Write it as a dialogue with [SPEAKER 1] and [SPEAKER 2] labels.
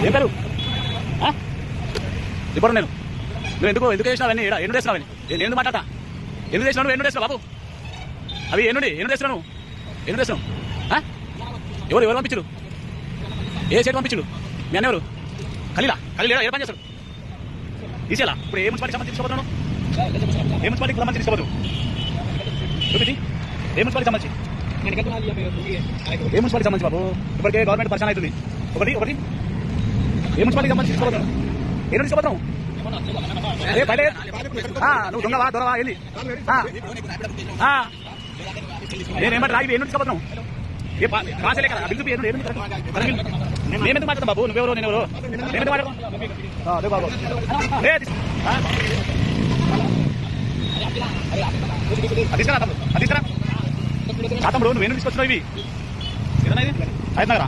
[SPEAKER 1] ఏం పేరు ఇప్పుడు నేను నువ్వు ఎందుకు చేసినావు అవన్నీ ఎన్ను చేసినావు అని నేను ఎందుకు మాట్లాడతా ఎందుకు చేసినావు ఎన్ను చేసినావు బాబు అవి ఎన్ను చేసినావు ఎన్ను చేసినావు ఎవరు పంపించరు ఏ సైడ్ పంపించడు మీ అన్న ఎవరు ఖలీలా ఏ పని చేస్తాడు తీసేలా ఇప్పుడు ఏ మున్సిపాలిటీ సంబంధించి తీసుకోబోతున్నాను ఏ మున్సిపాలిటీకి సంబంధించి తీసుకోబోతున్నావు చూపించి ఏ మున్సిపాలిటీ సంబంధించి ఏ మున్సిపాలిటీ సంబంధించి బాబు ఇప్పటికే గవర్నమెంట్ పరిచయం అవుతుంది ఒకటి ఏ మున్సిపాలిటీ సంబంధించి తీసుకోబోతున్నావు ఏ నుండి తీసుకోబోతున్నావు నువ్వు దొంగవా దొరవా వెళ్ళి నేనేమంటే రాగి ఏ నుండి తీసుకోబోతున్నావు ఏ కాసలే కదా బిల్లు మేమెందుకు మాట్లాడతాం బాబు నువ్వెవరో నేనెవరో మేమెందుకు మాట్లాడతాం బాబు తీసుకురా తమ్ముడు నువ్వేను తీసుకొచ్చినావు ఇవి ఏదన్నా ఇది 5 నగరా